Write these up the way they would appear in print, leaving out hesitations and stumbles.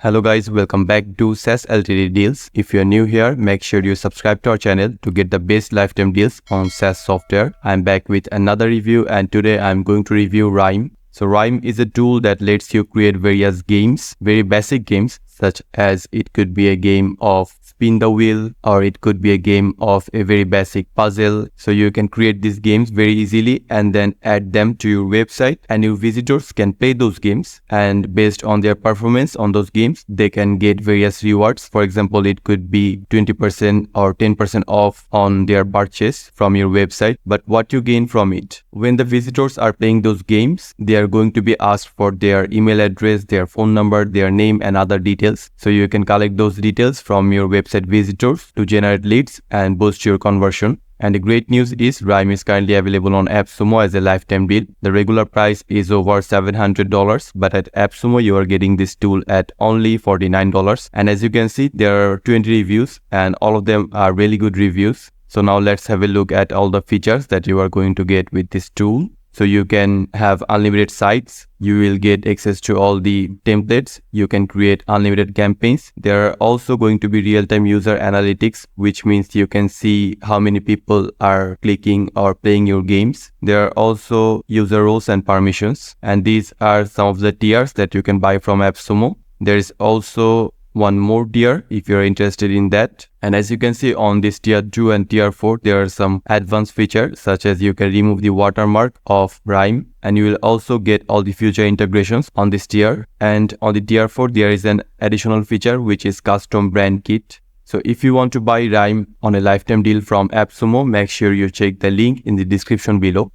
Hello guys, welcome back to SaaS Ltd Deals. If you're new here, make sure you subscribe to our channel to get the best lifetime deals on SaaS software. I'm back with another review and today I'm going to review Rhym. So Rhym is a tool that lets you create various games, very basic games, such as it could be a game of spin the wheel or it could be a game of a very basic puzzle. So you can create these games very easily and then add them to your website, and your visitors can play those games, and based on their performance on those games they can get various rewards. For example, it could be 20% or 10% off on their purchase from your website. But what you gain from it, when the visitors are playing those games, they are going to be asked for their email address, their phone number, their name and other details. So you can collect those details from your website visitors to generate leads and boost your conversion. And the great news is Rhym is currently available on Appsumo as a lifetime deal. The regular price is over $700, but at Appsumo you are getting this tool at only $49. And as you can see, there are 20 reviews and all of them are really good reviews. So now let's have a look at all the features that you are going to get with this tool. So you can have unlimited sites, you will get access to all the templates, you can create unlimited campaigns. There are also going to be real-time user analytics, which means you can see how many people are clicking or playing your games. There are also user roles and permissions, and these are some of the tiers that you can buy from Appsumo. There is also one more tier if you're interested in that. And as you can see on this tier 2 and tier 4, there are some advanced features such as you can remove the watermark of Rhym, and you will also get all the future integrations on this tier. And on the tier 4 there is an additional feature which is custom brand kit. So if you want to buy Rhym on a lifetime deal from Appsumo, make sure you check the link in the description below.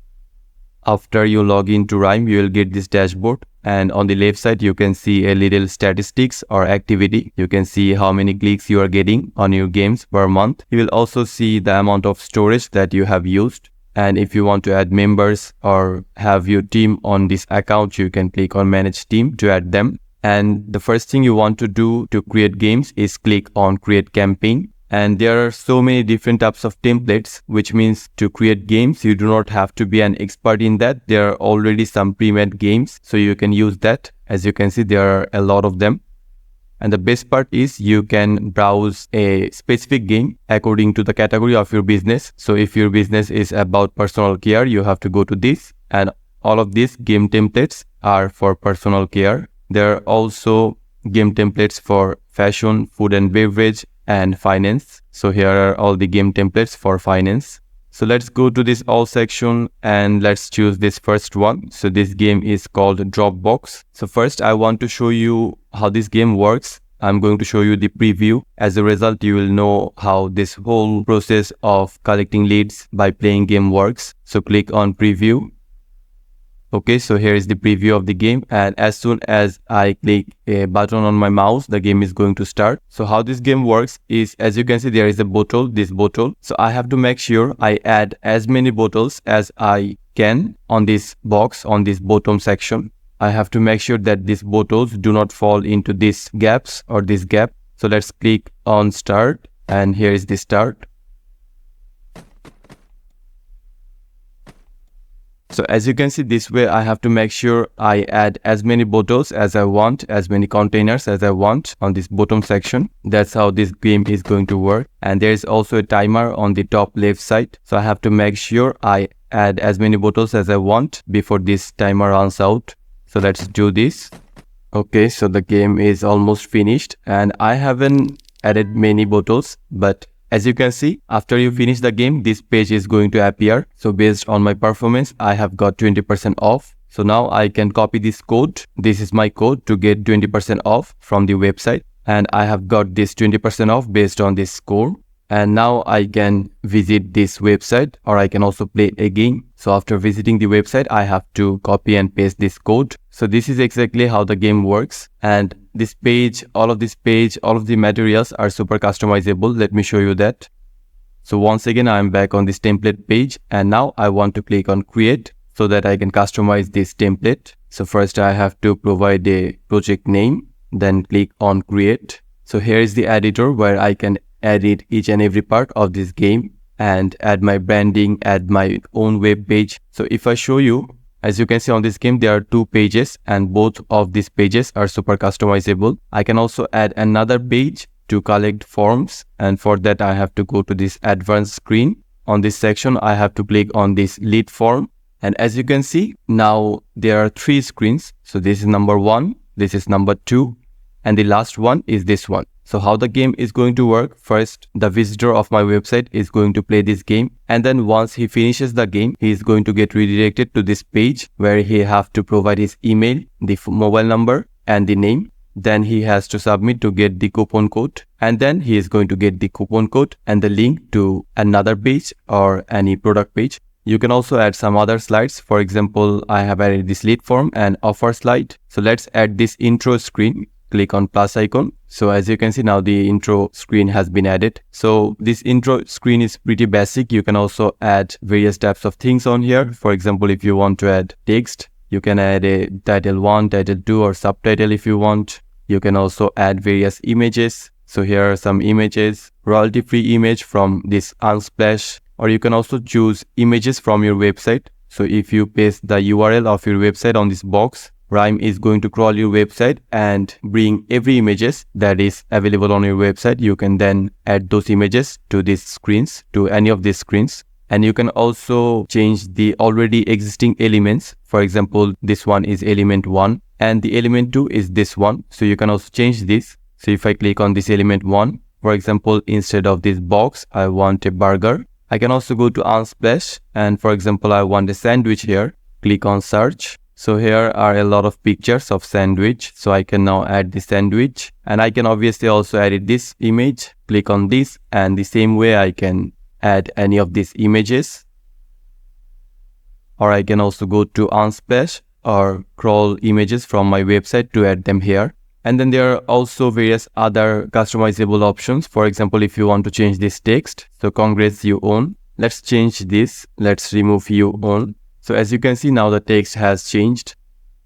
After you log into Rhym, you will get this dashboard, and on the left side you can see a little statistics or activity. You can see how many clicks you are getting on your games per month. You will also see the amount of storage that you have used, and if you want to add members or have your team on this account, you can click on manage team to add them. And the first thing you want to do to create games is click on create campaign. And there are so many different types of templates, which means to create games you do not have to be an expert in that. There are already some pre-made games, so you can use that. As you can see, there are a lot of them. And the best part is you can browse a specific game according to the category of your business. So if your business is about personal care, you have to go to this, and all of these game templates are for personal care. There are also game templates for fashion, food and beverage, and finance. So here are all the game templates for finance. So let's go to this all section and let's choose this first one. So this game is called Dropbox. So first I want to show you how this game works. I'm going to show you the preview. As a result, you will know how this whole process of collecting leads by playing game works. So click on preview. Okay, so here is the preview of the game, and as soon as I click a button on my mouse, the game is going to start. So how this game works is, as you can see, there is a bottle, this bottle. So I have to make sure I add as many bottles as I can on this box, on this bottom section. I have to make sure that these bottles do not fall into these gaps or this gap. So let's click on start, and here is the start. So as you can see, this way I have to make sure I add as many bottles as I want, as many containers as I want on this bottom section. That's how this game is going to work. And there is also a timer on the top left side. So I have to make sure I add as many bottles as I want before this timer runs out. So let's do this. Okay, so the game is almost finished and I haven't added many bottles, but as you can see, after you finish the game, this page is going to appear. So based on my performance, I have got 20% off. So now I can copy this code. This is my code to get 20% off from the website. And I have got this 20% off based on this score. And now I can visit this website, or I can also play a game. So after visiting the website, I have to copy and paste this code. So this is exactly how the game works. And this page, all of the materials are super customizable. Let me show you that. So once again, I'm back on this template page, and now I want to click on create so that I can customize this template. So first I have to provide a project name, then click on create. So here is the editor where I can edit each and every part of this game and add my branding, add my own web page. So if I show you, As you can see on this game, there are 2 pages and both of these pages are super customizable. I can also add another page to collect forms, and for that I have to go to this advanced screen. On this section, I have to click on this lead form. And as you can see, now there are 3 screens. So this is number 1, this is number 2, and the last one is this one. So how the game is going to work, first the visitor of my website is going to play this game, and then once he finishes the game, he is going to get redirected to this page where he have to provide his email, the mobile number and the name. Then he has to submit to get the coupon code, and then he is going to get the coupon code and the link to another page or any product page. You can also add some other slides. For example, I have added this lead form and offer slide. So let's add this intro screen. Click on plus icon. So as you can see, now the intro screen has been added. So this intro screen is pretty basic. You can also add various types of things on here. For example, if you want to add text, you can add a title 1, title 2 or subtitle if you want. You can also add various images. So here are some images, royalty-free image from this Unsplash, or you can also choose images from your website. So if you paste the URL of your website on this box, Rhym is going to crawl your website and bring every images that is available on your website. You can then add those images to these screens, to any of these screens. And you can also change the already existing elements. For example, this one is element 1 and the element 2 is this one. So you can also change this. So if I click on this element 1, for example, instead of this box, I want a burger. I can also go to Unsplash, and for example, I want a sandwich here. Click on search. So here are a lot of pictures of sandwich. So I can now add the sandwich, and I can obviously also edit this image. Click on this, and the same way I can add any of these images. Or I can also go to Unsplash or crawl images from my website to add them here. And then there are also various other customizable options. For example, if you want to change this text, so congrats you own. Let's change this. Let's remove you own. So as you can see, now the text has changed.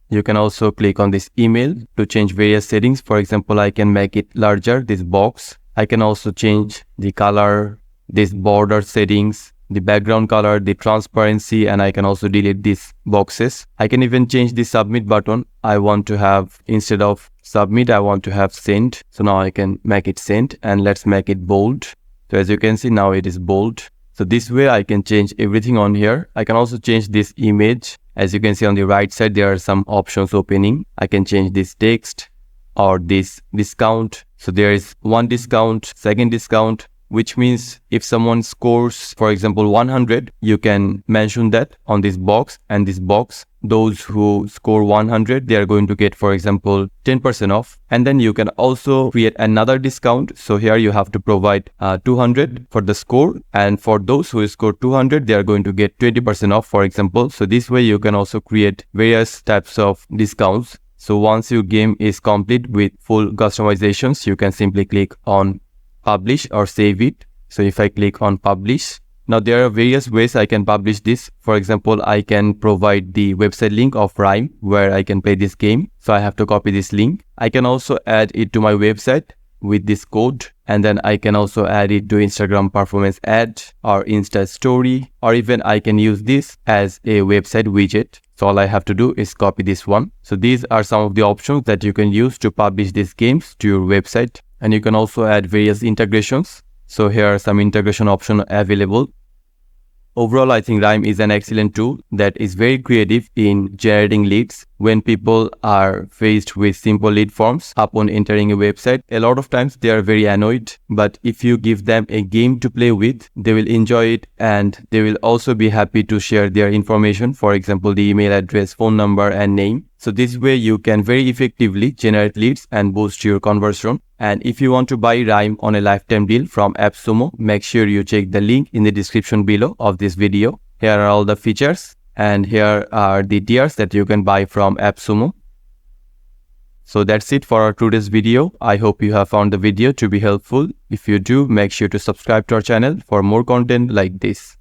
You can also click on this email to change various settings. For example, I can make it larger, this box. I can also change the color, this border settings, the background color, the transparency, and I can also delete these boxes. I can even change the submit button. I want to have, instead of submit, I want to have send. So now I can make it send, and let's make it bold. So as you can see, now it is bold. So this way I can change everything on here. I can also change this image. As you can see on the right side, there are some options opening. I can change this text or this discount. So there is 1 discount, 2nd discount, which means if someone scores, for example, 100, you can mention that on this box, and this box, those who score 100, they are going to get, for example, 10% off. And then you can also create another discount. So here you have to provide 200 for the score, and for those who score 200, they are going to get 20% off, for example. So this way you can also create various types of discounts. So once your game is complete with full customizations, you can simply click on publish or save it. So if I click on publish, now there are various ways I can publish this. For example, I can provide the website link of Rhym where I can play this game. So I have to copy this link. I can also add it to my website with this code, and then I can also add it to Instagram performance ad or Insta story, or even I can use this as a website widget. So all I have to do is copy this one. So these are some of the options that you can use to publish these games to your website. And you can also add various integrations. So here are some integration options available. Overall, I think Rhym is an excellent tool that is very creative in generating leads. When people are faced with simple lead forms upon entering a website, a lot of times they are very annoyed. But if you give them a game to play with, they will enjoy it, and they will also be happy to share their information. For example, the email address, phone number, and name. So this way you can very effectively generate leads and boost your conversion. And if you want to buy Rhym on a lifetime deal from Appsumo, make sure you check the link in the description below of this video. Here are all the features, and here are the tiers that you can buy from Appsumo. So that's it for our today's video. I hope you have found the video to be helpful. If you do, make sure to subscribe to our channel for more content like this.